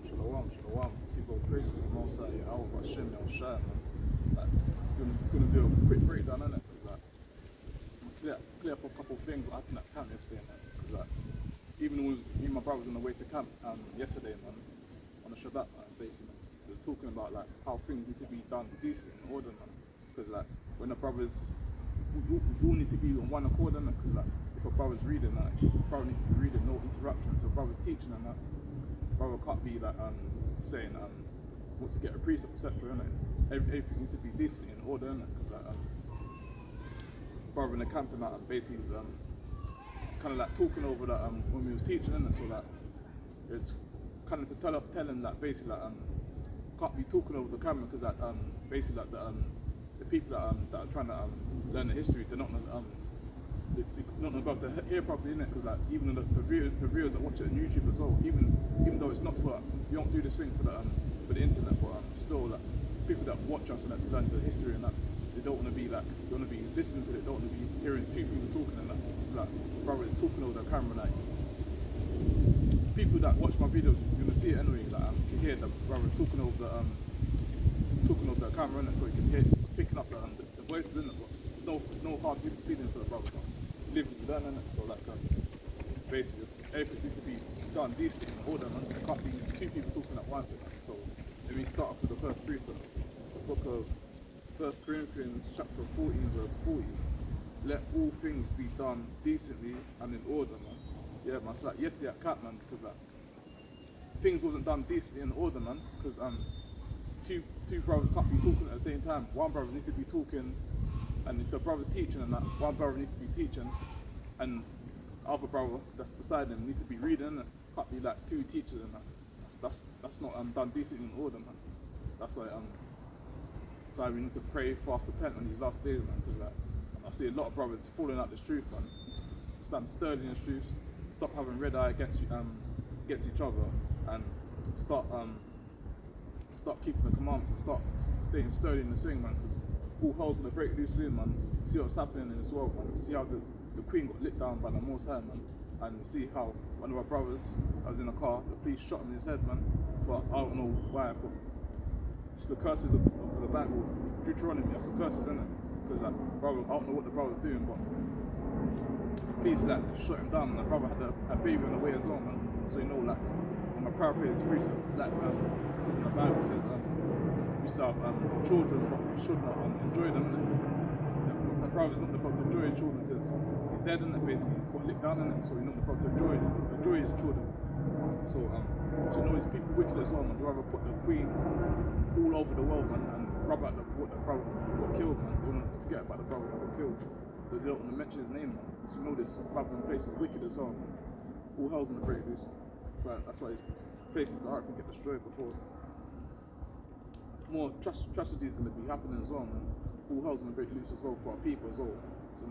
Shalom, shalom. People praise to the Most High, Yahweh, Hashem, Yahushua, man. Like, just gonna do a quick breakdown on it, because clear up a couple of things what happened at camp yesterday, man. Because even when me and my brother was on the way to camp yesterday, man, on the Shabbat, basically, we was talking about like how things need to be done decently in order, man. Because when the brothers, we all need to be on one accord, and because if a brother's reading, brother needs to be reading, no interruptions. So brother's teaching, and brother can't be saying wants to get a precept, etc. Everything needs to be decently in order, because brother in the camp and basically was kind of like talking over that when we was teaching, so it's kind of to tell him that basically can't be talking over the camera, because basically the people that are trying to learn the history, they're not about to hear properly, innit? Because even the viewers that watch it on YouTube as well, even though it's not for, we don't do this thing for the internet, but still people that watch us and that learn the history and that, they don't want to be they want to be listening to it, they don't want to be hearing two people talking and that brother is talking over the camera, people that watch my videos, you're gonna see it anyway, you can hear the brother talking over the camera, and so you can hear picking up the voices in it, but no hard feelings for the brother. Live with that, and so basically everything needs to be done decently in order, man. There can't be two people talking at once. So let me start off with the first precept. The book of 1 Corinthians chapter 14 verse 40. Let all things be done decently and in order, man. Yeah, man. It's like yesterday at camp, man, because things wasn't done decently in order, man. Because two brothers can't be talking at the same time. One brother needs to be talking. And if the brother's teaching and one brother needs to be teaching, and the other brother that's beside him needs to be reading, it can't be like two teachers and that's not done decently in order, man. That's why we need to pray, fast, repent on these last days, man. Because I see a lot of brothers falling out this truth, man. Stand sturdy in the truth, stop having red eye against each other, and start keeping the commandments and start staying sturdy in this thing, man. Because all hell's gonna break loose soon, man. See what's happening in this world, man. See how the Queen got lit down by the Most High, man. And see how one of our brothers, I was in a car, the police shot him in his head, man. For I don't know why, but it's the curses of the Bible, Deuteronomy. That's the curses, isn't it? Because brother, I don't know what the brother's doing, but the police shot him down, and the brother had a baby on the way as well, man. So you know, I'm gonna paraphrase this precept, it says in the Bible, it says we still have children, but we should not enjoy them. The brother's not about to enjoy his children because he's dead, and basically he got licked down in it, so he's not about to enjoy his children. So you know, these people wicked as well, man. They rather put the Queen all over the world, man, and rub out what the brother got killed, man. They want to forget about the brother that got killed. They don't want to mention his name, man. So you know, this brother in place is wicked as well, man. All hell's gonna break loose. So that's why these places are can get destroyed before more tragedy is going to be happening as well, man. All hell's going to break loose as well for our people as well.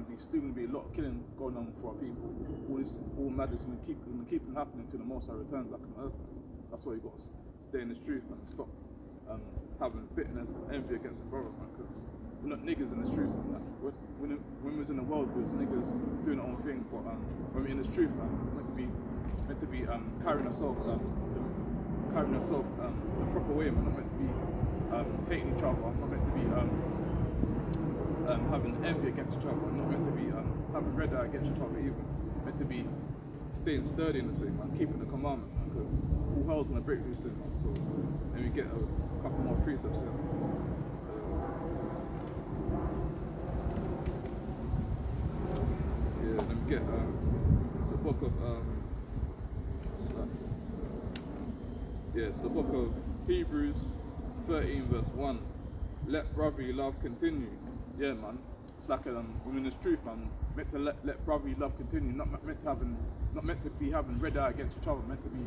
There's still going to be a lot of killing going on for our people. All madness is going to keep happening until the Most High returns back on earth, man. That's why you got to stay in this truth, man, and stop having bitterness and envy against the brother, man. Because we're not niggas in this truth, man. When we was in the world, we was niggas doing our own thing. But when we're in this truth, man, we're meant to be carrying ourselves the proper way, man. Not meant to be hating each other, not meant to be having envy against each other, not meant to be having red eye against each other either. Meant to be staying sturdy in this thing, man, keeping the commandments, man, because all hell's gonna break loose soon, man. So then we get a couple more precepts here. Let me get it's a book of it's the book of Hebrews 13 verse 1. Let brotherly love continue. Yeah, man. It's like we're in this truth, man. Meant to let brotherly love continue. Not meant to be having red eye against each other. Meant to be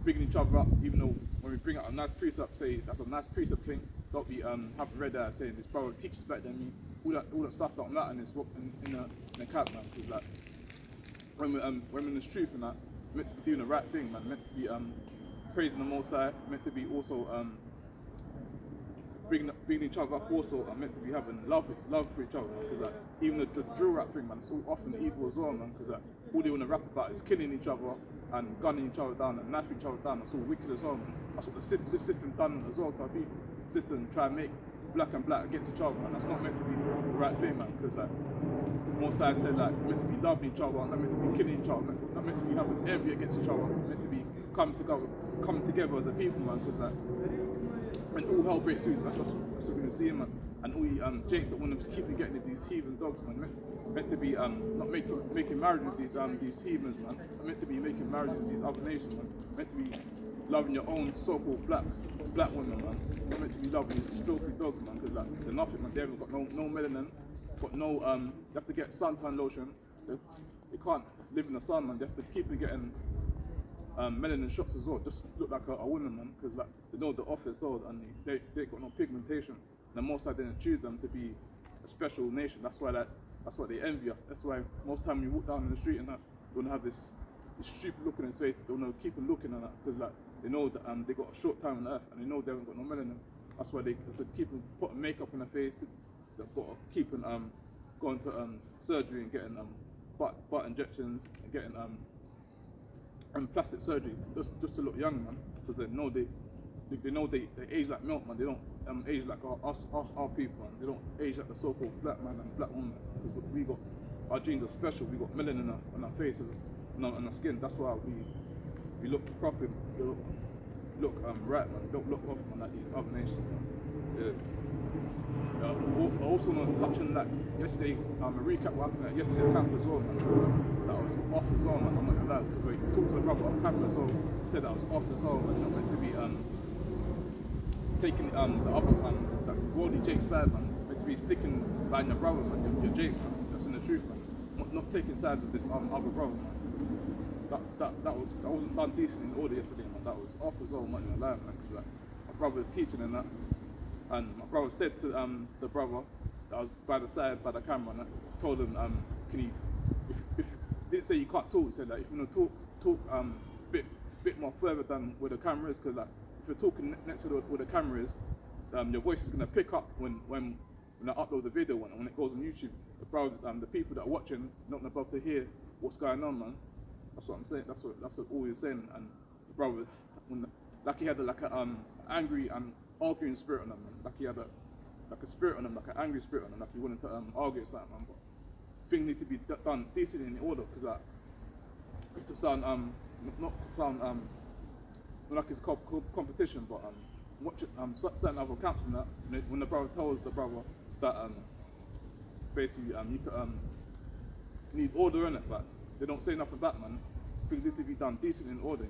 bigging each other up. Even though when we bring out a nice precept, say that's a nice precept thing. Don't be having red eye saying this brother teaches better than me. All that stuff don't matter in this in the camp, man. Because when we're in this truth and meant to be doing the right thing, man. Meant to be praising the Most High. Meant to be also bringing each other up, also are meant to be having love for each other, because even the drill rap thing, man, it's so often evil as well, man, because all they want to rap about is killing each other, and gunning each other down and knifing each other down. That's all wicked as well, man. That's what the system done as well to our people. System try and make black and black against each other, and that's not meant to be the right thing, man. Because like Mosai said, like we're meant to be loving each other, not meant to be killing each other, not meant to be having envy against each other, meant to be coming together as a people, man. Because like when all hell breaks loose, that's what we're gonna see, man. And all you Jakes that want to keep getting with these heathen dogs, man. Meant to be not making marriage with these heathens, man. Meant to be making marriage with these other nations, man. Meant to be loving your own so-called black women, man. Not meant to be loving these filthy dogs, man. Because like they're nothing, man. They haven't got no melanin, got no you have to get suntan lotion. They can't live in the sun, man. They have to keep getting melanin shots as well. Just look like a woman, man. Because like they know the office all, and they got no pigmentation. And most I didn't choose them to be a special nation. That's why they envy us. That's why most time you walk down in the street and that, they don't have this stupid look on his face. They don't know, keep on looking at that because like they know that they got a short time on earth and they know they haven't got no melanin. That's why they keep on putting makeup on their face. They've got to keep on going to surgery and getting butt injections and getting plastic surgery just to look young, man. Because they know they age like milk, man. They don't age like our people, man. They don't age like the so-called black man and black woman. Because we got our genes are special. We got melanin on our faces and on our skin. That's why we look proper. We look right, man. Don't look off, man, like these other nations, man. Yeah. I also want to touch on that yesterday. A recap what happened at yesterday at camp as well, man. That I was off as well, man. I'm not gonna lie, because when you talked to the brother off camp as well, he said that I was off as well, man. Not meant to be taking the other that worldly Jake side, man. Meant to be sticking by your brother, man. Your Jake, man. That's in the truth, man. Not taking sides with this other brother, man. That wasn't done decent in order yesterday, man. That was off as well, I'm not gonna lie, man. Because like my brother was teaching and that. And my brother said to the brother that was by the side, by the camera, and I told him, can you, if didn't say you can't talk, he said that if you want to talk bit more further than where the camera is, because like if you're talking next to where the camera is, your voice is gonna pick up when I upload the video when it goes on YouTube. The brother, the people that are watching, not above to hear what's going on, man. That's what I'm saying. That's what all you're saying. And the brother, like he had a angry and arguing spirit on him, man. Like he had a spirit on him, like an angry spirit on him, like he wanted to argue something, man. But things need to be done decently in order, because like to sound not to sound not like it's competition, but watch certain other camps and that. When the brother tells the brother that basically you need order in it, but they don't say nothing back, man. Things need to be done decently in order.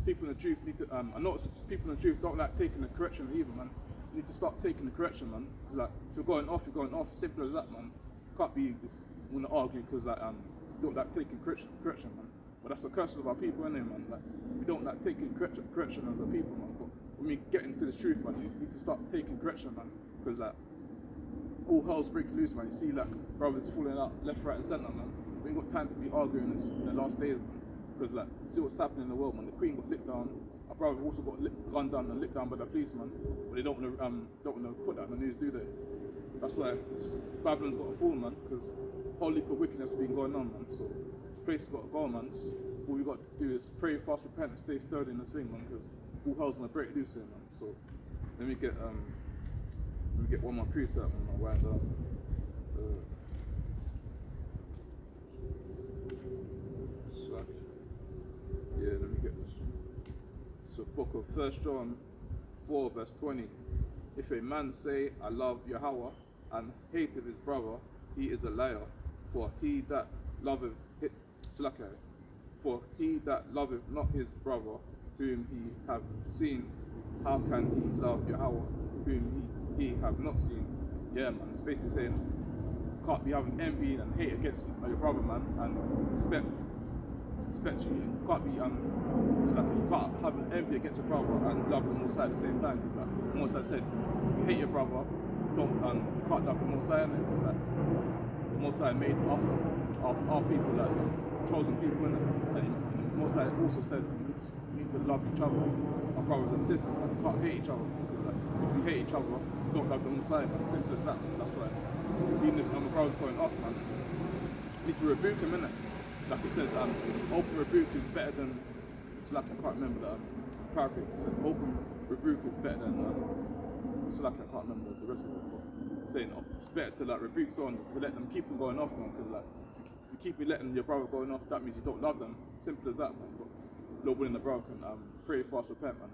People in the truth need to, I notice people in the truth don't like taking the correction either, man. You need to start taking the correction, man. Like, if you're going off, you're going off. Simple as that, man. Can't be just want to argue because like you don't like taking correction, man. But that's the curse of our people, innit, man. Like, we don't like taking correction as a people, man. But when we get into this truth, man, you need to start taking correction, man. Because like all hell's breaking loose, man. You see like brothers falling out left, right, and centre, man. We ain't got time to be arguing this in the last days, man. Because like, see what's happening in the world, man. The Queen got licked down. Our brother also got gunned down and licked down by the policeman. But they don't want to put that in the news, do they? That's why Babylon's got to fall, man. Because whole heap of wickedness has been going on, man. So this place has got to go, man. All we got to do is pray, fast, repent, and stay sturdy in this thing, man. Because all hell's gonna break loose here, man. So let me get one more precept, man. I'll wind up. Yeah, let me get this. It's a book of 1 John 4, verse 20. If a man say, I love Yahweh, and hateth his brother, he is a liar. For he that loveth not his brother, whom he have seen, how can he love Yahweh, whom he have not seen? Yeah, man. It's basically saying, can't be having envy and hate against your brother, man, and expect you. You can't be so like you can't have an envy against your brother and love the Most High at the same time. Because like the Most High said, if you hate your brother, you can't love the Most High. Because like the Most High made us our people, like the chosen people, and the Most High also said we need to love each other, our brothers and sisters. Man. You can't hate each other. Because like if you hate each other, you don't love the Most High. Man. Simple as that. Man. That's why even if my brother's going off, man, you need to rebuke him, innit? like it says, open rebuke is better than, it's like I can't remember the paraphrase. It said open rebuke is better than, it's like I can't remember the rest of it, but it's saying it's better to like rebuke someone to let them keep them going off, man. Because like if you keep letting your brother going off, that means you don't love them. Simple as that, man. But Lord willing, the brother can pray, fast, repent, man,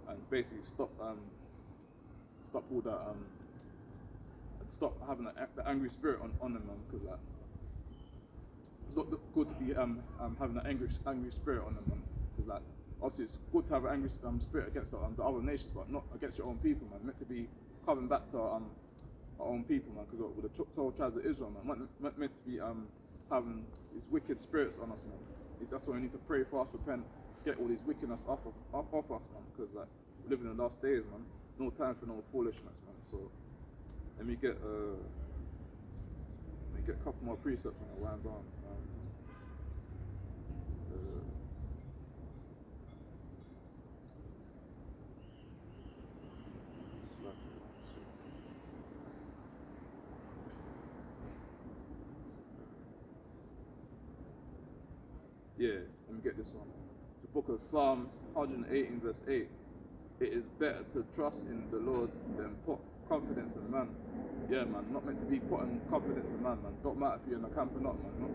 and basically stop all that and stop having the angry spirit on them, man. Because like it's not good to be having an angry spirit on them, man. Because like obviously it's good to have an angry spirit against the other nations, but not against your own people, man. Meant to be coming back to our own people, man. Because with the 12 tribes of Israel, man, meant to be having these wicked spirits on us, man. That's why we need to pray, fast, repent, get all these wickedness off us, man. Because like we're living in the last days, man. No time for no foolishness, man. So let me get a couple more precepts, man. While I'm gone. Yes, let me get this one. It's the book of Psalms 118 verse 8. It is better to trust in the Lord than put confidence in man. Yeah, man, not meant to be putting confidence in man, man. Don't matter if you're in a camp or not, man. Not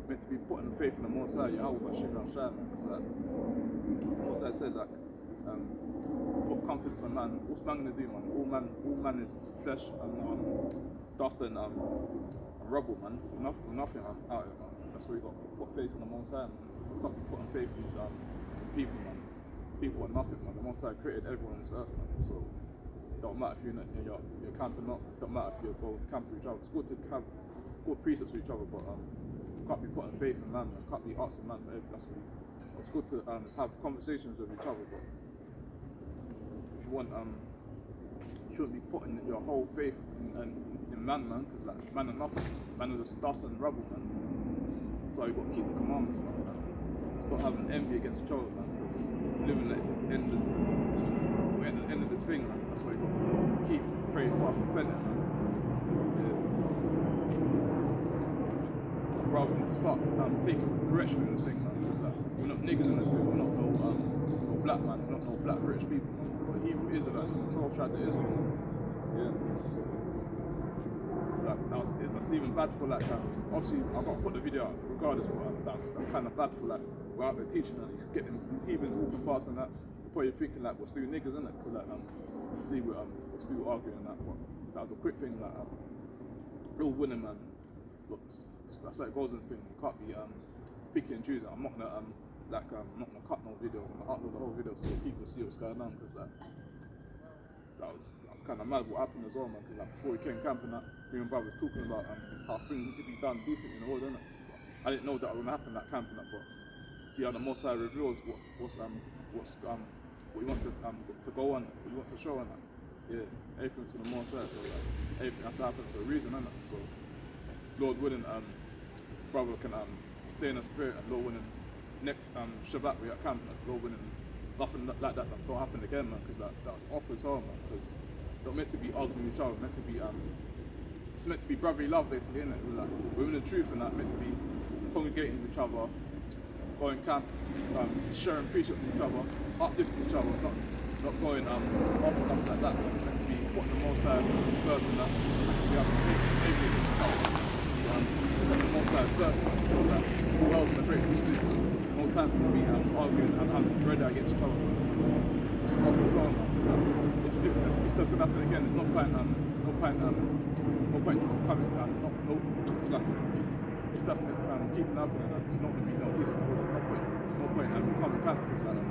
meant to be putting faith in the Most High, Yahweh, Bashir, man. Because like, Most High said, like, put confidence in man. What's man gonna do, man? All man is flesh and dust and rubble, man. Nothing out here, man. That's why you got to put faith in the Most High, man. You can't be putting faith in these people, man. People are nothing, man. The Most High created everyone on this earth, man. So it don't matter if you're in your camp or not. It don't matter if you go camp with each other. It's good to have good precepts with each other, but you can't be putting faith in man, man. Can't be asking man for everything. That's what it's good to have conversations with each other, but if you want, you shouldn't be putting your whole faith in man, because like man are nothing. Man are just dust and rubble, man. So you got to keep the commandments, man. Stop having envy against each other, man. Because we're living at the end of this thing, man. That's why you got to keep praying, fast, repenting, man. Yeah. Brothers need to start taking correction in this thing, man. Because we're not niggas in this thing. We're not no black man. We're not no black British people, man. We're Hebrew Israelites. 12 tribes of Israel. Yeah. So. That's even bad for like obviously I've got to put the video out regardless, but that's kind of bad for like we're out there teaching and he's getting these heathens walking past and that you're probably thinking like we're still niggas, isn't it? Because like see we're still arguing and that, but that was a quick thing like real winning, man. Look, that's like goes in thing. You can't be picky and choosing. I'm not gonna I'm not gonna cut no videos. I'm gonna upload the whole video so people see what's going on, because like that was kind of mad what happened as well, man. Because like before we came camping, that me and brother was talking about how things need to be done decently in the world, innit? I didn't know that was gonna happen that camping, that, but see how the Most High reveals what he wants to go on, what he wants to show on that. Yeah, everything's from the Most High, so like everything has to happen for a reason, innit? So Lord willing, brother can stay in the spirit, and Lord willing, next Shabbat we at camp, Lord willing, nothing like that don't happen again, man. Because that was off as well, man. Because they're meant to be arguing with each other, meant to be it's meant to be brotherly love, basically, isn't it? We're in the truth and that, meant to be congregating with each other, going camp, sharing precepts with each other, uplifting each other, not going off and stuff like that. Meant to be putting the Most High first and that. We have to take against each other. Putting the Most High first, man. That the world's in a great pursuit. No time for me arguing and having dread against each other. It's off as well, man. If that's gonna happen again, there's no point coming it's like if that's keeping happening, there's not gonna be no decent order. No point coming camp, because like if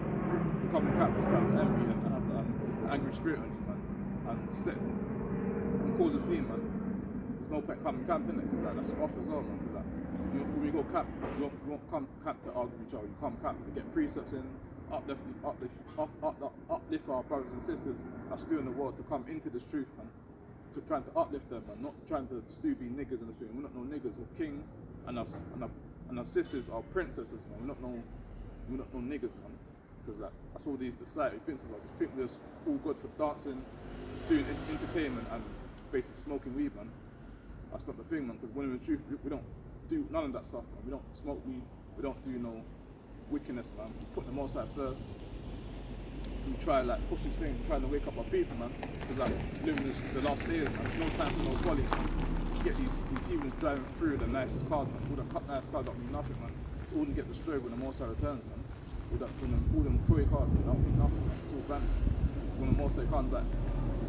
you come to camp just have envy and have an angry spirit on you, man, and set and cause a scene, man. There's no point coming camp, innit? Because like that's off as well, man. Like, when we go camp, you won't come camp to argue with each other. You come camp to get precepts in, uplift our brothers and sisters that's still in the world to come into this truth, man. To trying to uplift them, man. Not trying to still be niggas in the thing. We're not no niggas. We're kings, and our sisters are princesses, man. We're not no niggas, man. Because like that's all these society thinks about. They think we're all good for dancing, doing entertainment, and basically smoking weed, man. That's not the thing, man. Because when in the truth, we don't do none of that stuff, man. We don't smoke weed. We don't do no wickedness, man. We put the Most High first. We try like push this thing, trying to wake up our people, man. Because like living this the last days, man. There's no time for no folly. You get these heathens driving through the nice cars, man. All the nice cars don't mean nothing, man. It's all get destroyed when the Most High returns, man. All them toy cars, man, don't mean nothing, man. It's all banned. When the Most High comes back,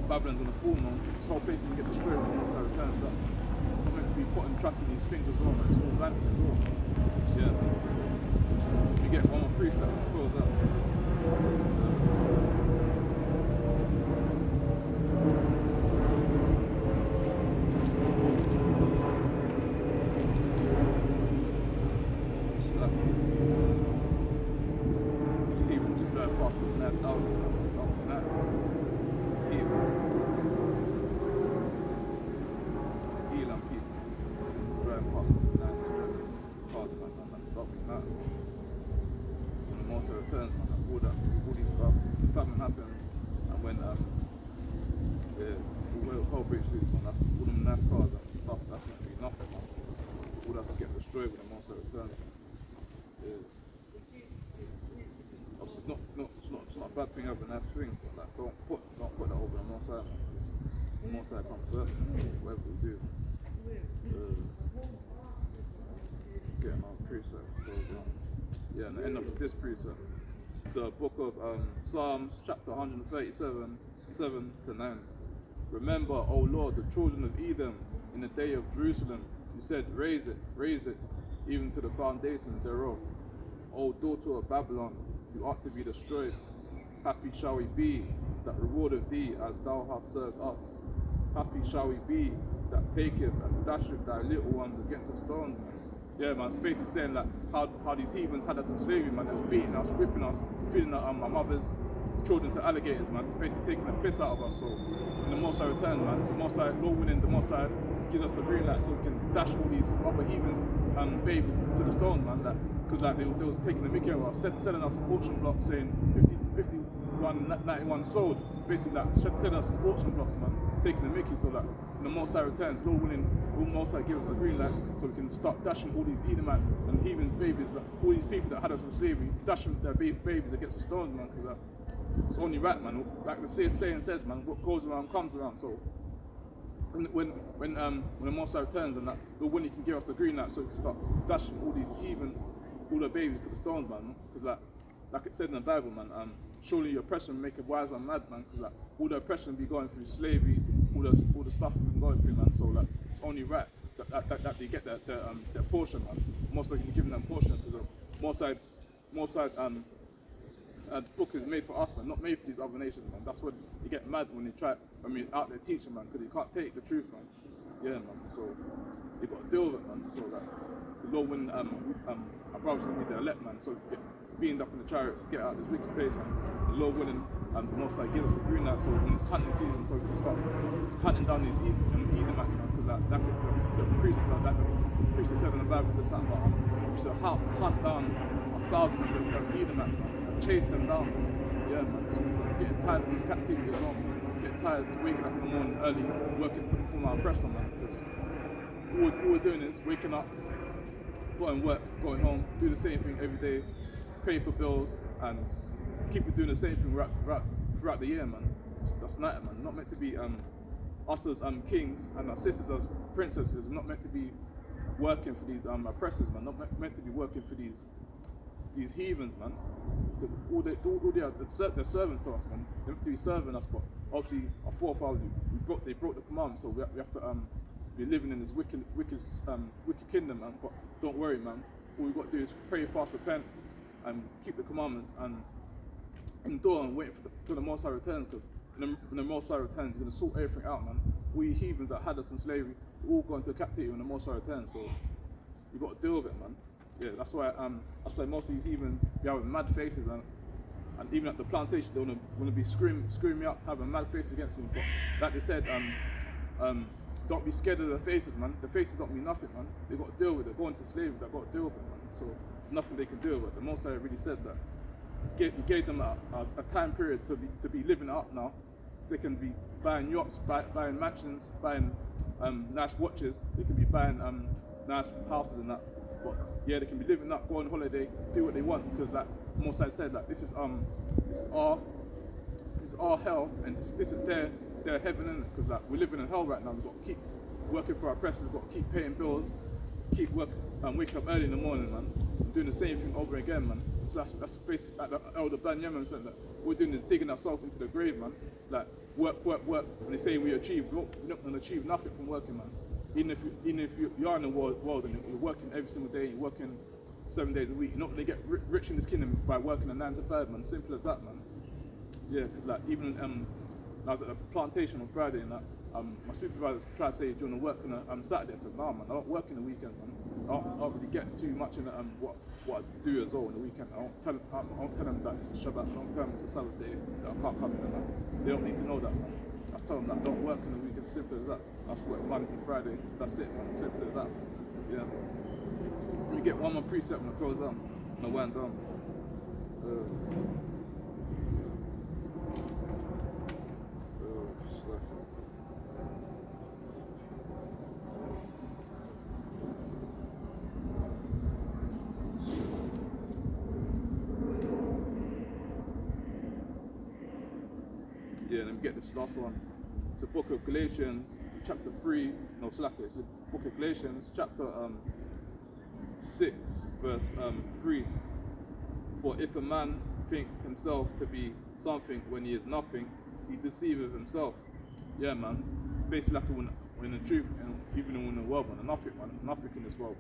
Babylon's gonna fall, man. This whole place is gonna get destroyed when the Most High returns. But I'm meant to be putting trust in these things as well, man. It's all banned as well. Yeah, man. So, you get one more precept, close up. Returns, man, all these stuff, famine happens, and when the whole breaks loose, man, that's all them nice cars and stuff, that's not really nothing, man. All that's get destroyed when the Most High returns. Yeah. Obviously, it's not a bad thing having nice things, but like, don't put that over the Most High, man, because the Most High comes first, man, whatever we do. Getting our precept goes on. Yeah, and the end of this precept. So, book of Psalms, chapter 137, 7 to 9. Remember, O Lord, the children of Edom in the day of Jerusalem. You said, raise it, even to the foundations thereof. O daughter of Babylon, you ought to be destroyed. Happy shall we be that rewardeth thee as thou hast served us. Happy shall we be that taketh and dasheth thy little ones against the stones, man. Yeah, man, it's basically saying that how these heathens had us in slavery, man. That's beating us, whipping us, feeding our mothers, children to alligators, man. Basically taking the piss out of us. So when the Most High returns, man, the Most High, Lord winning, the Most High gives us the green light so we can dash all these other heathens and babies to the stones, man. Because like, they was taking the mickey out of us, selling us auction blocks saying 51.91 sold. Basically, like, selling us auction blocks, man, taking the mickey. So that when the Most High returns, Lord willing, the Most High give us a green light so we can start dashing all these Edomite and heathens babies, like, all these people that had us in slavery, dashing their babies against the stones, man. Because it's only right, man. Like the saying says, man, what goes around comes around. So when the Most High returns and that, Lord willing, He can give us a green light so we can start dashing all these heathen, all the babies to the stones, man. Because like it said in the Bible, man, surely your oppression make a wise man mad, man. Because like all the oppression be going through slavery, all the stuff we've been going through, man. So like it's only right that they get their portion, man. Most likely giving them portion because Most High book is made for us, man, not made for these other nations, man. That's what you get mad when they try. I mean, out there teaching, man, because you can't take the truth, man. Yeah, man. So you got to deal with it, man. So that the Lord, when our brothers will be the elect, man, so get beamed up in the chariots, get out of this wicked place, man. The Lord willing, the Most High give us a green light, so when it's hunting season, so we can start hunting down these Edomites, man. Because the priest said in the Bible said something about we should hunt down 1,000 of the Edomites, man. Chase them down. Yeah, man. So getting tired of this captivity as well. Getting tired of waking up in the morning early, working for my oppressor, man. Because all we're doing is waking up, going work, going home, do the same thing every day, pay for bills, and keep doing the same thing throughout the year, man. That's not it, man. Not meant to be us as kings and our sisters as princesses. We're not meant to be working for these oppressors, man. Not meant to be working for these heathens, man. Because all they are, they're servants to us, man. They're meant to be serving us, but obviously our forefathers, they broke the commandments, so we have to be living in this wicked kingdom, man. But don't worry, man. All we've got to do is pray, fast, repent, and keep the commandments and endure and wait till the Most High returns. Because when the Most High returns, He's gonna sort everything out, man. All you heathens that had us in slavery, we all go into captivity when the Most High returns. So you got to deal with it, man. Yeah, that's why most of these heathens be having mad faces, and even at the plantation they wanna be screaming me up, having mad faces against me. But like they said, don't be scared of their faces, man. The faces don't mean nothing, man. They got to deal with it. Going to slavery, they got to deal with it, man. So nothing they can deal with it. The Most High really said that. He gave them a time period to be living it up now. So they can be buying yachts, buying mansions, buying nice watches. They can be buying nice houses and that. But yeah, they can be living up, go on holiday, do what they want, because like Most High said, like this is our hell, and this is their heaven, innit? Because like we're living in hell right now. We've got to keep working for our presses, we've got to keep paying bills, keep waking up early in the morning, man, doing the same thing over again, man. That's basically like the elder Ben Yemen said, that we're doing is digging ourselves into the grave, man. Like work, and they say we achieve, we're not going to achieve nothing from working, man. Even if you are in the world and you're working every single day, you're working 7 days a week, you're not going to get rich in this kingdom by working a 9 to 5, man. Simple as that, man. Yeah, because like even I was at a plantation on Friday, and my supervisor tried to say, do you want to work on Saturday? I said, no, man, I don't work in the weekends, man. I don't really get too much in what I do as well on the weekend. I don't tell them that it's a Shabbat. I don't tell them it's a Sabbath day that I can't come in and that. They don't need to know that, man. I tell them that I don't work in the weekend. Simple as that. I just work Monday to Friday. That's it, man. Simple as that. Yeah. We get one more precept when I close down, and I wind down. Yeah, let me get this last one. It's the book of Galatians, chapter 3. No, Slacker. It's the book of Galatians, chapter 6, verse 3. For if a man think himself to be something when he is nothing, he deceiveth himself. Yeah, man. Basically, like when the truth, and even in the world, man, nothing, man, nothing in this world,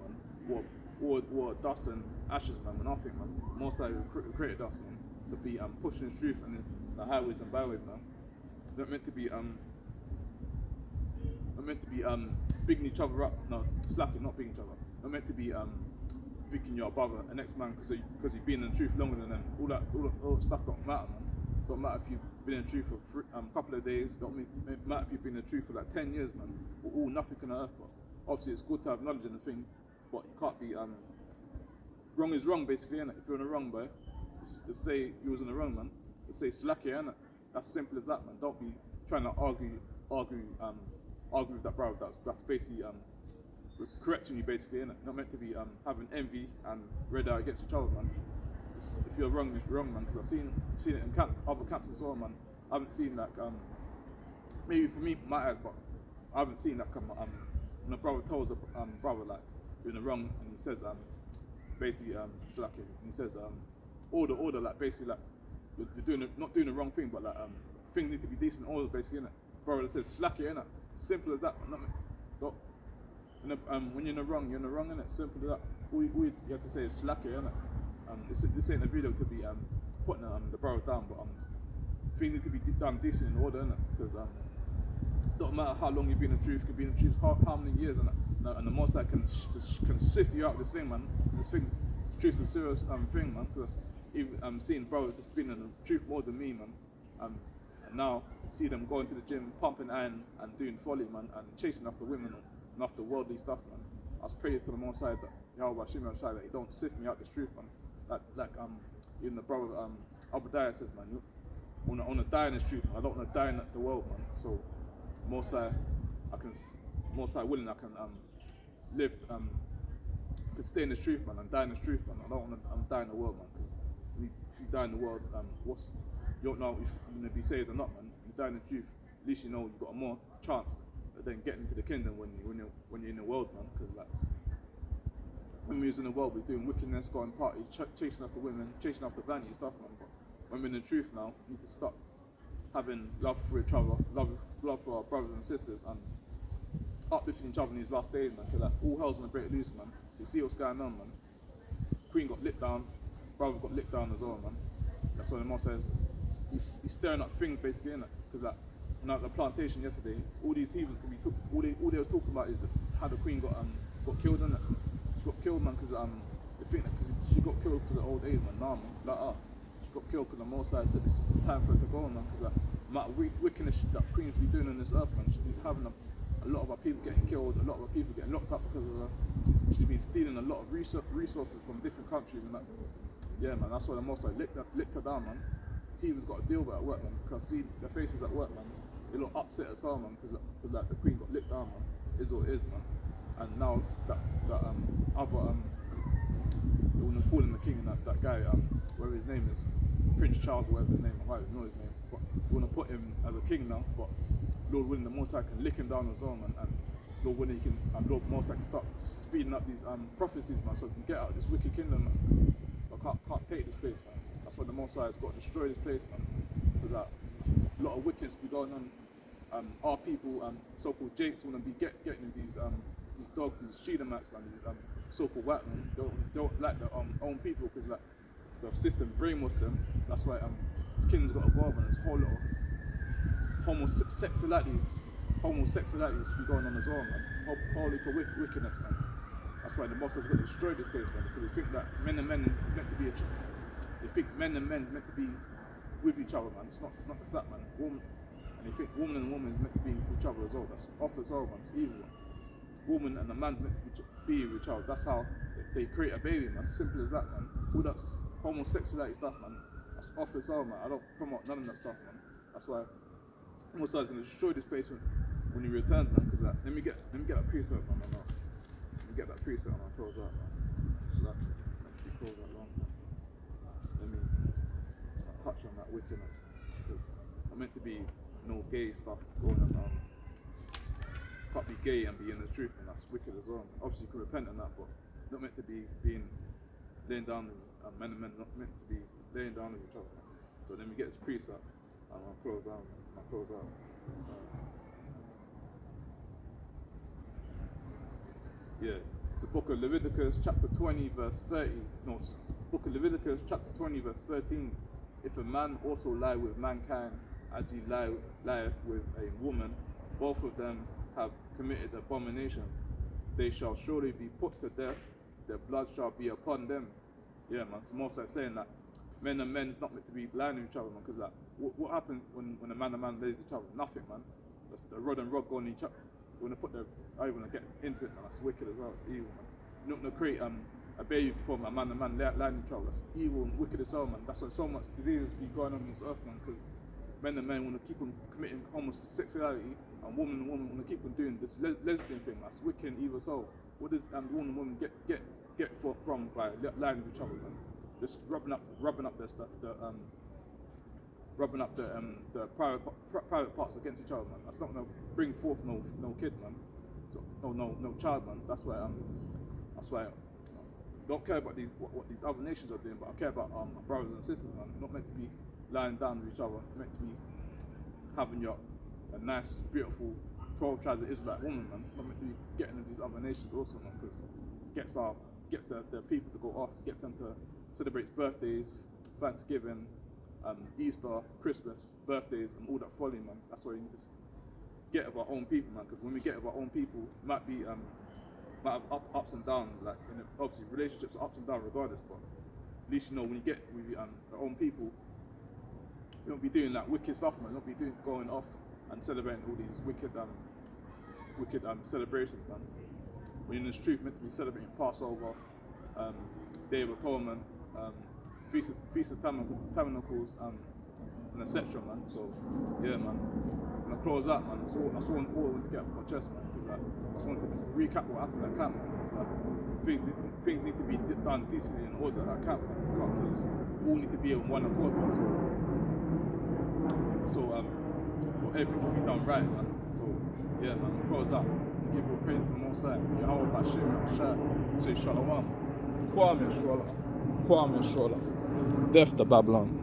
man. Or dust and ashes, man, nothing, man. Most High created us, man, to be pushing the truth and the highways and byways, man. They're meant to be bigging each other up. No, slacking, not bigging each other. They're meant to be thinking you're above the next man because you've been in the truth longer than them. All that stuff don't matter, man. Don't matter if you've been in the truth for a couple of days. Don't matter if you've been in the truth for like 10 years, man. We're all nothing on earth, but obviously it's good to have knowledge in the thing, but you can't be wrong is wrong, basically, innit? If you're in the wrong, boy, it's to say you was in the wrong, man. To say slack here, innit? That's simple as that, man. Don't be trying to argue with that brother. That's basically correcting you, basically, innit? Not meant to be having envy and red eye against each other, man. If you're wrong, you're wrong, man. Because I've seen it in other camps as well, man. I haven't seen like maybe for me, my eyes, but I haven't seen that come when a brother tells a brother like you're in the wrong, and he says basically slacking, and he says order, like basically like you're not doing the wrong thing, but like things need to be decent order, basically, innit? Brother that says slack it, innit? Simple as that. When you're in the wrong, innit? Simple as that. All you have to say is slack it, innit? This ain't a video to be putting the brother down, but things need to be done decent in order, innit? Because don't matter how long you've been in the truth, could be in the truth how many years, and the Most High can sift you out this thing, man. Truth's a serious thing, man. Because I'm seeing brothers that's been in the truth more than me, man. And now see them going to the gym, pumping iron and doing folly, man, and chasing after women and after worldly stuff, man. I was praying to the Most High that Yahweh Shimon Shai that He don't sift me out this truth, man. Like even the brother Obadiah says, man, I want to die in this truth. I don't want to die in the world, man. So Most High willing, I can live, can stay in the truth, man, and die in the truth, man. I don't want to die in the world, man. Because if you die in the world, you don't know if you're going to be saved or not, man. If you die in the truth, at least you know you've got a more chance of then getting to the kingdom when you're in the world, man. Because like when we was in the world, we was doing wickedness, going party, chasing after women, chasing after vanity stuff, man. But when we're in the truth now, we need to stop having love for each other, love for our brothers and sisters, and uplifting each other in these last days, man. Because like, all hell's gonna break loose, man. You see what's going on, man. Queen got lit down, brother got lit down as well, man. That's what the Most says. He's stirring up things, basically, innit? Because like, when I was at the plantation yesterday, all these heathens can be all they was talking about is how the Queen got killed, innit? She got killed, man, because they think that because she got killed because of old age, man. Nah, man, like she got killed because the Most High said it's time for her to go, man. Because like, wickedness that Queens be doing on this earth, man. She's been having a lot of our people getting killed, a lot of our people getting locked up because of her. She's been stealing a lot of resources from different countries and that. Yeah, man, that's why the Most High licked her down, man. Heathens got a deal with her at work, man. Because see their faces at work, man. They look upset as well, man. Because like the Queen got licked down, man. Is what it is, man. and now that other they want to call him the king, and that guy, whatever his name is, Prince Charles or whatever his name, I don't know his name, but they want to put him as a king now, but Lord willing, the Most High can lick him down as well, man, and Lord willing, he can, Lord Most High can start speeding up these prophecies, man, so we can get out of this wicked kingdom, man, 'cause I can't take this place, man. That's why the Most High has got to destroy this place, man, because a lot of wickedness be going on. Our people, so-called Jakes, want to be getting these dogs, these Shedamites, man, these so-called white men, don't like their own people, because like the system brainwashed them. So that's why this kingdom's got to go over, and this whole lot of homosexuality be going on as well, man. Whole heap of wickedness, man. That's why the Most High's got to destroy this place, man, because they think that men and men is meant to be they think men and men is meant to be with each other, man. It's not that, man. And they think woman and woman is meant to be with each other as well. That's off as well, man. It's evil. Woman and a man's meant to be with each other. That's how they create a baby, man. Simple as that, man. All that's homosexuality stuff, man. That's off as well, man. I don't promote none of that stuff, man. That's why Most High's gonna destroy this place when he returns, man. Because like, let me get that precept, man. Let me get that precept and I'll close out, man. So that we close out long time. Let me touch on that wickedness, man. Because I'm meant to be no gay stuff going on. Can't be gay and be in the truth, and that's wicked as well. Obviously, you can repent on that, but not meant to be laying down with men and men, not meant to be laying down with each other. So then we get this precept, and I'll close out. Yeah, it's the book of Leviticus, chapter 20, verse 30. No, it's book of Leviticus, chapter 20, verse 13. If a man also lie with mankind as he lieth with a woman, both of them have committed abomination. They shall surely be put to death. Their blood shall be upon them. Yeah, man. So most are saying that men and men is not meant to be lying with each other, man. Because like, what happens when a man and man lays each other? Nothing, man. That's the rod and rod going each other. You want to put I want to get into it, man. That's wicked as well. It's evil, man. You're not going to create a baby before a man and man lying with each other. That's evil and wicked as well, man. That's why so much diseases be going on this earth, man. Because men and men want to keep on committing homosexuality, and woman want to keep on doing this lesbian thing. That's wicked and evil soul. What does woman and woman get from by lying with each other, man? Just rubbing up their stuff, rubbing up the private parts against each other, man. That's not gonna bring forth no kid, man. So, no child, man. That's why I don't care about what these other nations are doing, but I care about my brothers and sisters, man. Not meant to be lying down with each other. Meant to be having a nice, beautiful 12 tribes of Israelite woman, man. Not meant to be getting into these other nations also, man, because it gets their people to go off, gets them to celebrate birthdays, Thanksgiving, Easter, Christmas, birthdays, and all that folly, man. That's why we need to get of our own people, man. Because when we get of our own people, might have ups and downs. Like obviously relationships are ups and downs regardless, but at least you know when you get with our own people, you don't be doing like wicked stuff, man. You don't be going off and celebrating all these wicked celebrations, man. When in the truth, meant to be celebrating Passover, Day of Atonement, Feast of Tabernacles, and etc., man. So yeah, man. When I close out, man, that's all I want to get off my chest, man. Cause, like, I just want to recap what happened at camp, man. Cause, like, things need to be done decently in order at camp, man. Because we all need to be on one accord, man. So everything can be done right, man. So yeah, man. Close out. Give all praise to the Most High. Yahweh Bashim Shah. Say Shalom. Kwame Shola. Death to Babylon.